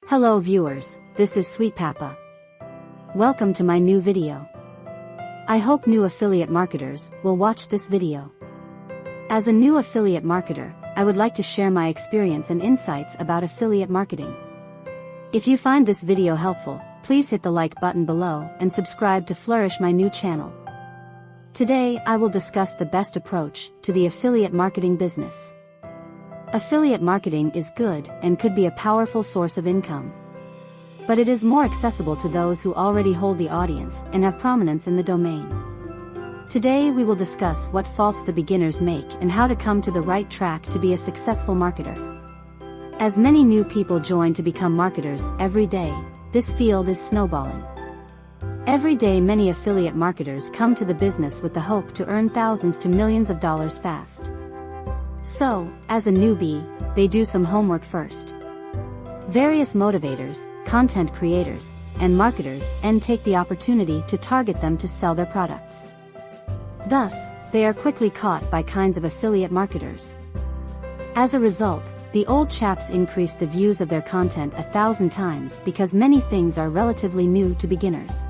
Hello viewers, this is Sweet Papa. Welcome to my new video. I hope new affiliate marketers will watch this video. As a new affiliate marketer, I would like to share my experience and insights about affiliate marketing. If you find this video helpful, please hit the like button below and subscribe to flourish my new channel. Today I will discuss the best approach to the affiliate marketing business. Affiliate marketing is good and could be a powerful source of income. But it is more accessible to those who already hold the audience and have prominence in the domain. Today we will discuss what faults the beginners make and how to come to the right track to be a successful marketer. As many new people join to become marketers every day, this field is snowballing. Every day many affiliate marketers come to the business with the hope to earn thousands to millions of dollars fast. So, as a newbie, they do some homework first. Various motivators, content creators, and marketers take the opportunity to target them to sell their products. Thus, they are quickly caught by kinds of affiliate marketers. As a result, the old chaps increase the views of their content 1,000 times because many things are relatively new to beginners.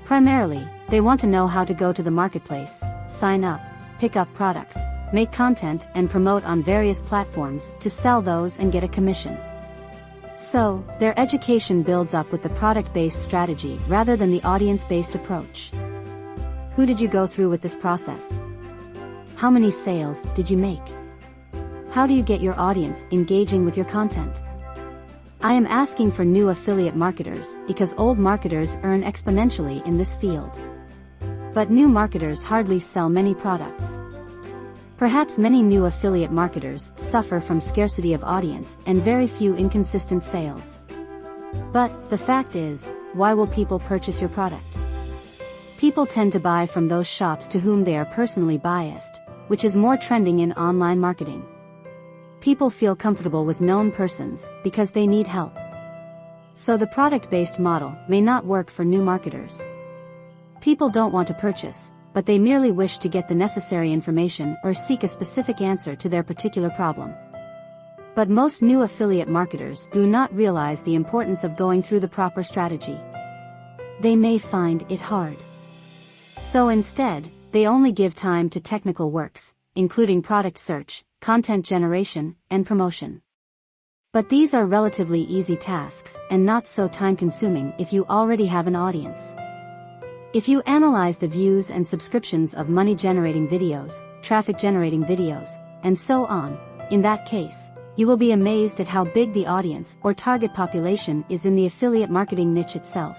Primarily, they want to know how to go to the marketplace, sign up, pick up products, make content and promote on various platforms to sell those and get a commission. So, their education builds up with the product-based strategy rather than the audience-based approach. Who did you go through with this process? How many sales did you make? How do you get your audience engaging with your content? I am asking for new affiliate marketers because old marketers earn exponentially in this field. But new marketers hardly sell many products. Perhaps many new affiliate marketers suffer from scarcity of audience and very few inconsistent sales. But, the fact is, why will people purchase your product? People tend to buy from those shops to whom they are personally biased, which is more trending in online marketing. People feel comfortable with known persons because they need help. So the product-based model may not work for new marketers. People don't want to purchase, but they merely wish to get the necessary information or seek a specific answer to their particular problem. But most new affiliate marketers do not realize the importance of going through the proper strategy. They may find it hard. So instead, they only give time to technical works, including product search, content generation, and promotion. But these are relatively easy tasks and not so time-consuming if you already have an audience. If you analyze the views and subscriptions of money-generating videos, traffic-generating videos, and so on, in that case, you will be amazed at how big the audience or target population is in the affiliate marketing niche itself.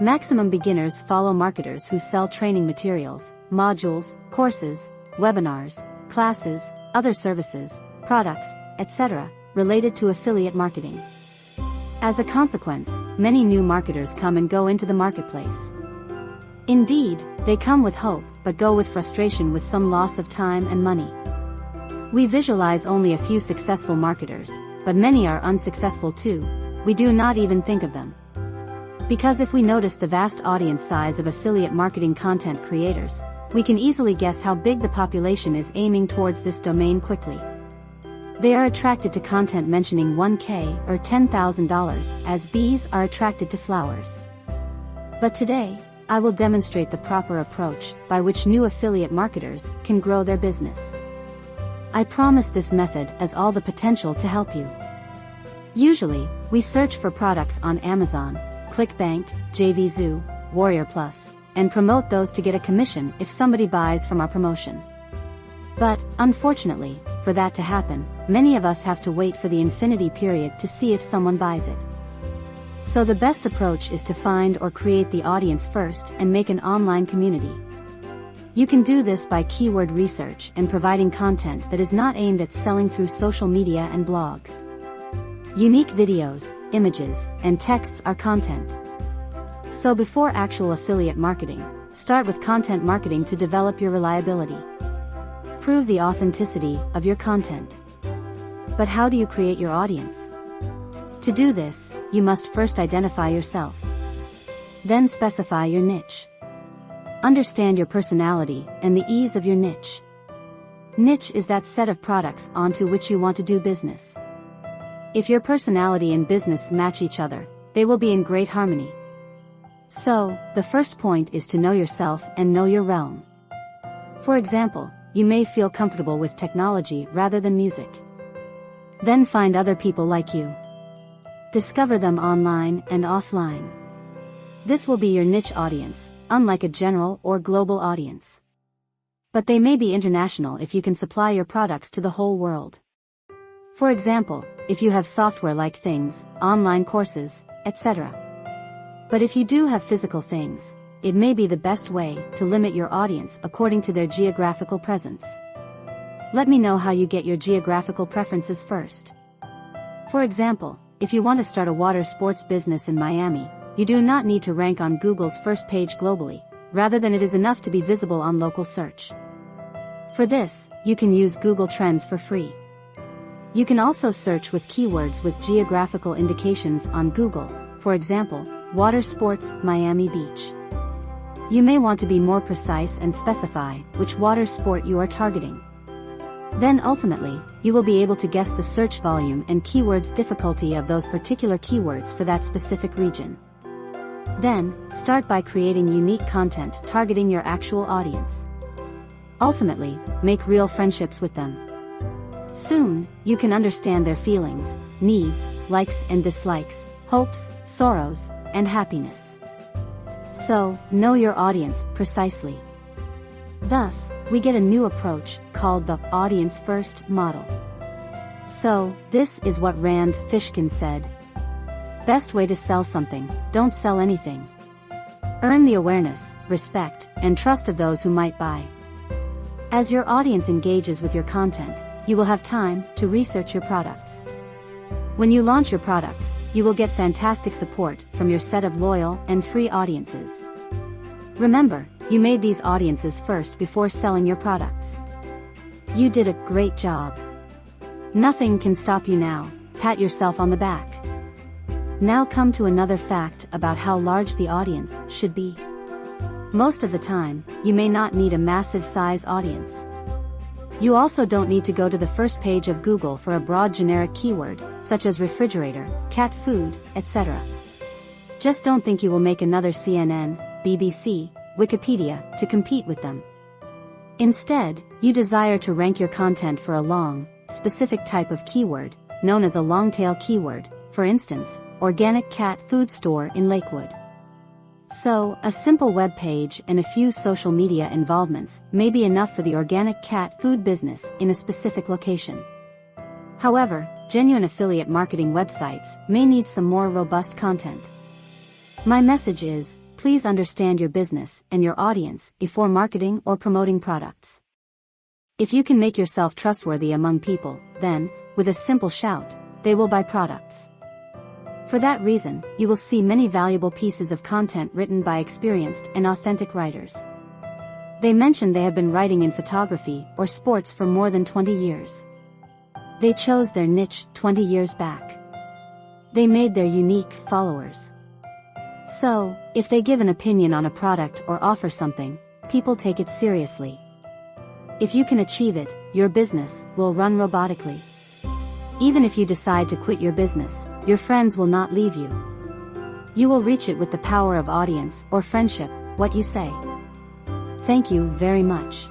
Maximum beginners follow marketers who sell training materials, modules, courses, webinars, classes, other services, products, etc., related to affiliate marketing. As a consequence, many new marketers come and go into the marketplace. Indeed, they come with hope, but go with frustration with some loss of time and money. We visualize only a few successful marketers, but many are unsuccessful too. We do not even think of them. Because if we notice the vast audience size of affiliate marketing content creators, we can easily guess how big the population is aiming towards this domain quickly. They are attracted to content mentioning $1,000 or $10,000 as bees are attracted to flowers. But today, I will demonstrate the proper approach by which new affiliate marketers can grow their business. I promise this method has all the potential to help you. Usually, we search for products on Amazon, ClickBank, JVZoo, Warrior Plus, and promote those to get a commission if somebody buys from our promotion. But, unfortunately, for that to happen, many of us have to wait for the infinity period to see if someone buys it. So the best approach is to find or create the audience first and make an online community. You can do this by keyword research and providing content that is not aimed at selling through social media and blogs. Unique videos, images, and texts are content. So before actual affiliate marketing, start with content marketing to develop your reliability. Prove the authenticity of your content. But how do you create your audience? To do this, you must first identify yourself. Then specify your niche. Understand your personality and the ease of your niche. Niche is that set of products onto which you want to do business. If your personality and business match each other, they will be in great harmony. So, the first point is to know yourself and know your realm. For example, you may feel comfortable with technology rather than music. Then find other people like you. Discover them online and offline. This will be your niche audience, unlike a general or global audience. But they may be international if you can supply your products to the whole world. For example, if you have software-like things, online courses, etc. But if you do have physical things, it may be the best way to limit your audience according to their geographical presence. Let me know how you get your geographical preferences first. For example, if you want to start a water sports business in Miami, you do not need to rank on Google's first page globally, rather than it is enough to be visible on local search. For this, you can use Google Trends for free. You can also search with keywords with geographical indications on Google, for example, water sports, Miami Beach. You may want to be more precise and specify which water sport you are targeting. Then ultimately, you will be able to guess the search volume and keywords difficulty of those particular keywords for that specific region. Then, start by creating unique content targeting your actual audience. Ultimately, make real friendships with them. Soon, you can understand their feelings, needs, likes and dislikes, hopes, sorrows, and happiness. So, know your audience precisely. Thus, we get a new approach called the audience first model. So, this is what Rand Fishkin said. Best way to sell something, don't sell anything. Earn the awareness, respect, and trust of those who might buy. As your audience engages with your content, you will have time to research your products. When you launch your products, you will get fantastic support from your set of loyal and free audiences. Remember, you made these audiences first before selling your products. You did a great job. Nothing can stop you now. Pat yourself on the back. Now come to another fact about how large the audience should be. Most of the time, you may not need a massive size audience. You also don't need to go to the first page of Google for a broad generic keyword, such as refrigerator, cat food, etc. Just don't think you will make another CNN, BBC, Wikipedia, to compete with them. Instead, you desire to rank your content for a long, specific type of keyword, known as a long-tail keyword, for instance, organic cat food store in Lakewood. So, a simple web page and a few social media involvements may be enough for the organic cat food business in a specific location. However, genuine affiliate marketing websites may need some more robust content. My message is, please understand your business and your audience before marketing or promoting products. If you can make yourself trustworthy among people, then, with a simple shout, they will buy products. For that reason, you will see many valuable pieces of content written by experienced and authentic writers. They mention they have been writing in photography or sports for more than 20 years. They chose their niche 20 years back. They made their unique followers. So, if they give an opinion on a product or offer something, people take it seriously. If you can achieve it, your business will run robotically. Even if you decide to quit your business, your friends will not leave you. You will reach it with the power of audience or friendship, what you say. Thank you very much.